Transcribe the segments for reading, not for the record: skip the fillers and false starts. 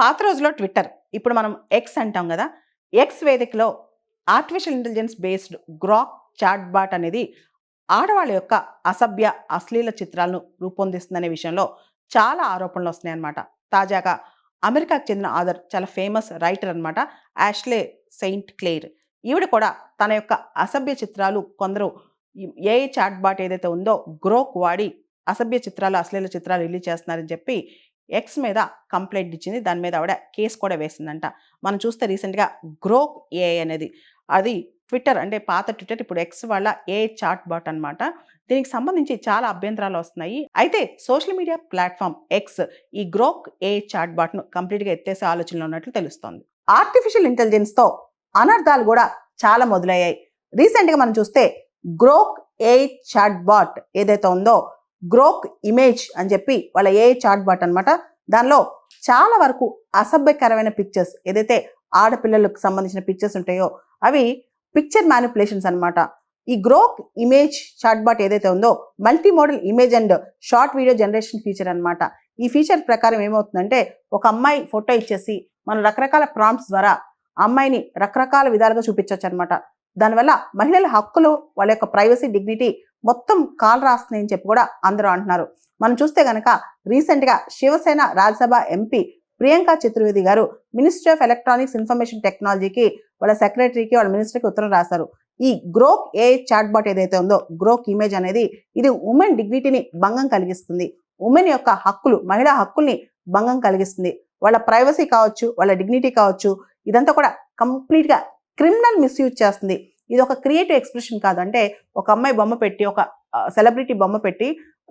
పాత రోజుల్లో ట్విట్టర్, ఇప్పుడు మనం ఎక్స్ అంటాం గదా! ఎక్స్ వేదికలో artificial intelligence based Grok chat bot అనేది ఆడవాళ్ళ యొక్క అసభ్య, అశ్లీల చిత్రాలను రూపొందిస్తుందనే విషయంలో చాలా ఆరోపణలొస్తున్నాయన్నమాట. తాజాగా అమెరికాకు చెందిన ఆథర్, చాలా ఫేమస్ రైటర్ అన్నమాట. Ashley Saint Clair. ఈవిడ కూడా తన యొక్క అసభ్య చిత్రాలు కొందరు ఏఐ చాట్ బాట్ ఏదైతే ఉందో గ్రోక్ వాడి అసభ్య చిత్రాలు, అశ్లీల చిత్రాలు రిలీజ్ చేస్తున్నారని చెప్పి ఎక్స్ మీద కంప్లెయింట్ ఇచ్చింది. దాని మీద ఆవిడ కేస్ కూడా వేసిందంట. మనం చూస్తే రీసెంట్‌గా గ్రోక్ ఏఐ అనేది అది ట్విట్టర్ అంటే పాత ట్విట్టర్ ఇప్పుడు ఎక్స్ వాళ్ళ ఏఐ చాట్ బాట్ అన్నమాట. దీనికి సంబంధించి చాలా అభ్యంతరాలు వస్తున్నాయి. అయితే సోషల్ మీడియా ప్లాట్‌ఫార్మ్ ఎక్స్ ఈ గ్రోక్ ఏఐ చాట్ బాట్‌ను కంప్లీట్‌గా ఎత్తేసే ఆలోచనలో ఉన్నట్లు తెలుస్తోంది. ఆర్టిఫిషియల్ ఇంటెలిజెన్స్‌తో అనర్థాలు కూడా చాలా మొదలయ్యాయి. రీసెంట్‌గా మనం చూస్తే గ్రోక్ ఏఐ చాట్ బాట్ ఏదైతే ఉందో గ్రోక్ ఇమేజ్ అని చెప్పి వాళ్ళ ఏఐ చాట్ బాట్ అన్నమాట. దానిలో చాలా వరకు అసభ్యకరమైన పిక్చర్స్ ఏదైతే ఆడపిల్లలకు సంబంధించిన పిక్చర్స్ ఉంటాయో అవి పిక్చర్ మ్యానిపులేషన్స్ అన్నమాట. ఈ గ్రోక్ ఇమేజ్ చాట్ బాట్ ఏదైతే ఉందో multi modal image and short video generation feature అన్నమాట. ఈ ఫీచర్ ప్రకారం ఏమవుతుందంటే ఒక అమ్మాయి ఫోటో ఇచ్చేసి మనం రకరకాల ప్రాంప్ట్స్ ద్వారా అమ్మాయిని రకరకాల విధాలుగా చూపించవచ్చు అనమాట. దానివల్ల మహిళల హక్కులు, వాళ్ళ యొక్క ప్రైవసీ, డిగ్నిటీ మొత్తం కాలు రాస్తున్నాయని చెప్పి కూడా అందరూ అంటున్నారు. మనం చూస్తే కనుక రీసెంట్గా శివసేన రాజ్యసభ ఎంపీ ప్రియాంక చతుర్వేది గారు మినిస్ట్రీ ఆఫ్ ఎలక్ట్రానిక్స్ ఇన్ఫర్మేషన్ టెక్నాలజీకి వాళ్ళ సెక్రటరీకి వాళ్ళ మినిస్టర్కి ఉత్తరం రాశారు. ఈ గ్రోక్ ఏఐ చాట్ బాట్ ఏదైతే ఉందో గ్రోక్ ఇమేజ్ అనేది ఇది ఉమెన్ డిగ్నిటీని భంగం కలిగిస్తుంది. ఉమెన్ యొక్క హక్కులు, మహిళా హక్కుల్ని భంగం కలిగిస్తుంది. వాళ్ళ ప్రైవసీ కావచ్చు, వాళ్ళ డిగ్నిటీ కావచ్చు, ఇదంతా కూడా కంప్లీట్గా క్రిమినల్ మిస్యూజ్ చేస్తుంది. ఇది ఒక క్రియేటివ్ ఎక్స్ప్రెషన్ కాదు. అంటే ఒక అమ్మాయి బొమ్మ పెట్టి, ఒక సెలబ్రిటీ బొమ్మ పెట్టి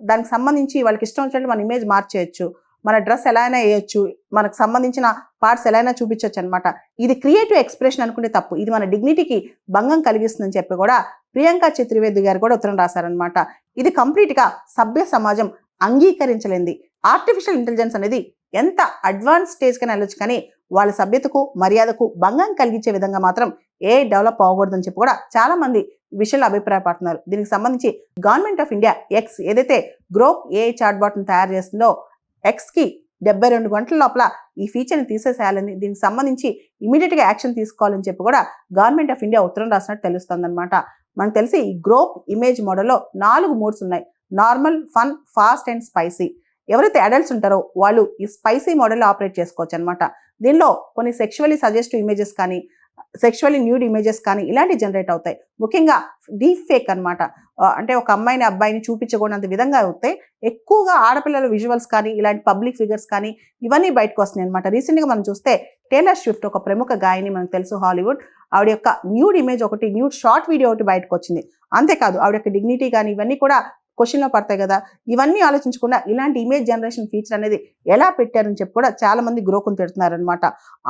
దానికి సంబంధించి వాళ్ళకి ఇష్టం వచ్చినట్టు మన ఇమేజ్ మార్చేయచ్చు, మన డ్రెస్ ఎలా అయినా వేయచ్చు, మనకు సంబంధించిన పార్ట్స్ ఎలా అయినా చూపించవచ్చు అనమాట. ఇది క్రియేటివ్ ఎక్స్ప్రెషన్ అనుకుంటే తప్పు, ఇది మన డిగ్నిటీకి భంగం కలిగిస్తుందని చెప్పి కూడా ప్రియాంక చతుర్వేది గారు కూడా ఉత్తరం రాశారనమాట. ఇది కంప్లీట్గా సభ్య సమాజం అంగీకరించలేంది. ఆర్టిఫిషియల్ ఇంటెలిజెన్స్ అనేది ఎంత అడ్వాన్స్ స్టేజ్కైనా వెళ్ళొచ్చు, కానీ వాళ్ళ సభ్యతకు, మర్యాదకు భంగం కలిగించే విధంగా మాత్రం ఏ డెవలప్ అవ్వకూడదని చెప్పి కూడా చాలా మంది ఈ విషయంలో అభిప్రాయపడుతున్నారు. దీనికి సంబంధించి గవర్నమెంట్ ఆఫ్ ఇండియా ఎక్స్ ఏదైతే గ్రోక్ ఏఐ చాట్ బాట్ను తయారు చేస్తుందో ఎక్స్కి 72 గంటల లోపల ఈ ఫీచర్ని తీసేసేయాలని, దీనికి సంబంధించి ఇమీడియట్గా యాక్షన్ తీసుకోవాలని చెప్పి కూడా గవర్నమెంట్ ఆఫ్ ఇండియా ఉత్తరం రాసినట్టు తెలుస్తుంది అనమాట. మనకు తెలిసి ఈ గ్రోక్ ఇమేజ్ మోడల్లో 4 మోడ్స్ ఉన్నాయి: normal, fun, fast and spicy. ఎవరైతే అడల్ట్స్ ఉంటారో వాళ్ళు ఈ స్పైసీ మోడల్లో ఆపరేట్ చేసుకోవచ్చు అనమాట. దీనిలో కొన్ని సెక్షువల్లీ సజెస్టివ్ ఇమేజెస్ కానీ, సెక్షువల్లీ న్యూడ్ ఇమేజెస్ కానీ ఇలాంటివి జనరేట్ అవుతాయి. ముఖ్యంగా డీప్ ఫేక్ అనమాట. అంటే ఒక అమ్మాయిని అబ్బాయిని చూపించకూడనంత విధంగా అవుతాయి. ఎక్కువగా ఆడపిల్లల విజువల్స్ కానీ, ఇలాంటి పబ్లిక్ ఫిగర్స్ కానీ ఇవన్నీ బయటకు వస్తున్నాయి అనమాట. రీసెంట్గా మనం చూస్తే టేలర్ స్విఫ్ట్, ఒక ప్రముఖ గాయని, మనకు తెలుసు, హాలీవుడ్, ఆవిడ యొక్క న్యూడ్ ఇమేజ్ ఒకటి, న్యూడ్ షార్ట్ వీడియో ఒకటి బయటకు వచ్చింది. అంతేకాదు ఆవిడ యొక్క డిగ్నిటీ కానీ ఇవన్నీ కూడా క్వశ్చన్లో పడతాయి కదా. ఇవన్నీ ఆలోచించకుండా ఇలాంటి ఇమేజ్ జనరేషన్ ఫీచర్ అనేది ఎలా పెట్టారని చెప్పి కూడా చాలా మంది గ్రోకుని తిడుతున్నారనమాట.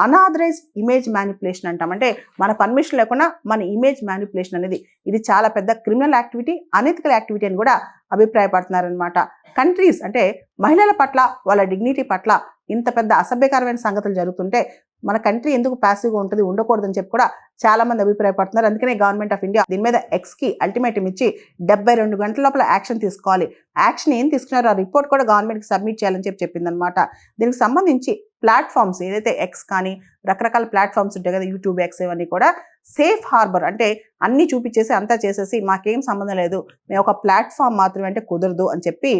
అనాథరైజ్ ఇమేజ్ మ్యానిపులేషన్ అంటాం. అంటే మన పర్మిషన్ లేకుండా మన ఇమేజ్ మ్యానిపులేషన్ అనేది ఇది చాలా పెద్ద క్రిమినల్ యాక్టివిటీ, అనెథికల్ యాక్టివిటీ అని కూడా అభిప్రాయపడుతున్నారనమాట. కంట్రీస్ అంటే మహిళల పట్ల, వాళ్ళ డిగ్నిటీ పట్ల ఇంత పెద్ద అసభ్యకరమైన సంగతులు జరుగుతుంటే మన కంట్రీ ఎందుకు ప్యాసివ్గా ఉంటుంది, ఉండకూడదని చెప్పి కూడా చాలా మంది అభిప్రాయపడుతున్నారు. అందుకనే గవర్నమెంట్ ఆఫ్ ఇండియా దీని మీద ఎక్స్కి అల్టిమేటం ఇచ్చి 72 గంటల లోపల యాక్షన్ తీసుకోవాలి. యాక్షన్ ఏం తీసుకున్నారో ఆ రిపోర్ట్ కూడా గవర్నమెంట్కి సబ్మిట్ చేయాలని చెప్పి చెప్పిందనమాట. దీనికి సంబంధించి ప్లాట్ఫామ్స్ ఏదైతే ఎక్స్ కానీ రకరకాల ప్లాట్ఫామ్స్ ఉంటాయి కదా, యూట్యూబ్, ఎక్స్, ఇవన్నీ కూడా సేఫ్ హార్బర్, అంటే అన్నీ చూపించేసి అంతా చేసేసి మాకేం సంబంధం లేదు, మేము ఒక ప్లాట్ఫామ్ మాత్రమే అంటే కుదరదు అని చెప్పి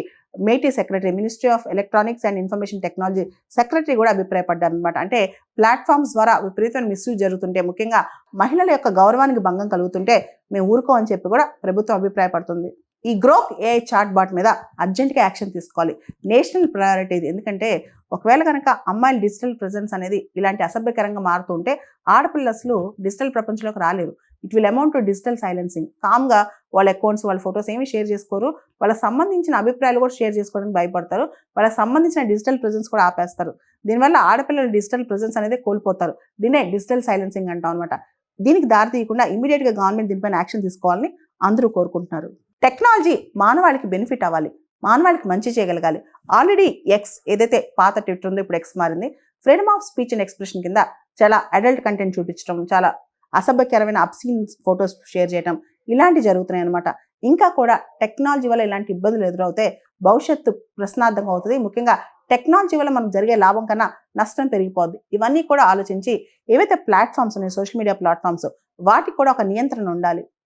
MeitY secretary, ministry of electronics and information technology secretary కూడా అభిప్రాయపడ్డారు అనమాట. అంటే ప్లాట్ఫామ్స్ ద్వారా విపరీతమైన మిస్యూజ్ జరుగుతుంటే, ముఖ్యంగా మహిళల యొక్క గౌరవానికి భంగం కలుగుతుంటే మేము ఊరుకోమని చెప్పి కూడా ప్రభుత్వం అభిప్రాయపడుతుంది. ఈ గ్రోక్ ఏఐ చాట్ బాట్ మీద అర్జెంట్గా యాక్షన్ తీసుకోవాలి. నేషనల్ ప్రయారిటీ ఇది. ఎందుకంటే ఒకవేళ కనుక అమ్మాయిల డిజిటల్ ప్రెజెన్స్ అనేది ఇలాంటి అసభ్యకరంగా మారుతూ ఉంటే ఆడపిల్లలు అసలు డిజిటల్ ప్రపంచంలోకి రాలేరు. It will amount to digital silencing. కామ్గా వాళ్ళ అకౌంట్స్, వాళ్ళ ఫొటోస్ ఏమీ షేర్ చేసుకోరు. వాళ్ళకి సంబంధించిన అభిప్రాయాలు కూడా షేర్ చేసుకోవడానికి భయపడతారు. వాళ్ళకి సంబంధించిన డిజిటల్ ప్రెజెన్స్ కూడా ఆపేస్తారు. దీనివల్ల ఆడపిల్లల డిజిటల్ ప్రెజెన్స్ అనేది కోల్పోతారు. దీన్నే డిజిటల్ సైలెన్సింగ్ అంటాం అనమాట. దీనికి దారి తీయకుండా ఇమీడియట్గా గవర్నమెంట్ దీనిపైన యాక్షన్ తీసుకోవాలని అందరూ కోరుకుంటున్నారు. టెక్నాలజీ మానవాళికి బెనిఫిట్ అవ్వాలి, మానవాళికి మంచి చేయగలగాలి. ఆల్రెడీ ఎక్స్ ఏదైతే పాత ట్విట్టర్ ఉందో ఇప్పుడు ఎక్స్ మారింది. Freedom of speech and expression కింద చాలా అడల్ట్ కంటెంట్ చూపించడం, చాలా అసభ్యకరమైన అబ్సీన్ ఫొటోస్ షేర్ చేయడం ఇలాంటివి జరుగుతున్నాయి అనమాట. ఇంకా కూడా టెక్నాలజీ వల్ల ఇలాంటి ఇబ్బందులు ఎదురవుతే భవిష్యత్తు ప్రశ్నార్థంగా అవుతుంది. ముఖ్యంగా టెక్నాలజీ వల్ల మనకు జరిగే లాభం కన్నా నష్టం పెరిగిపోద్ది. ఇవన్నీ కూడా ఆలోచించి ఏవైతే ప్లాట్ఫామ్స్ ఉన్నాయో, సోషల్ మీడియా ప్లాట్ఫామ్స్, వాటికి కూడా ఒక నియంత్రణ ఉండాలి.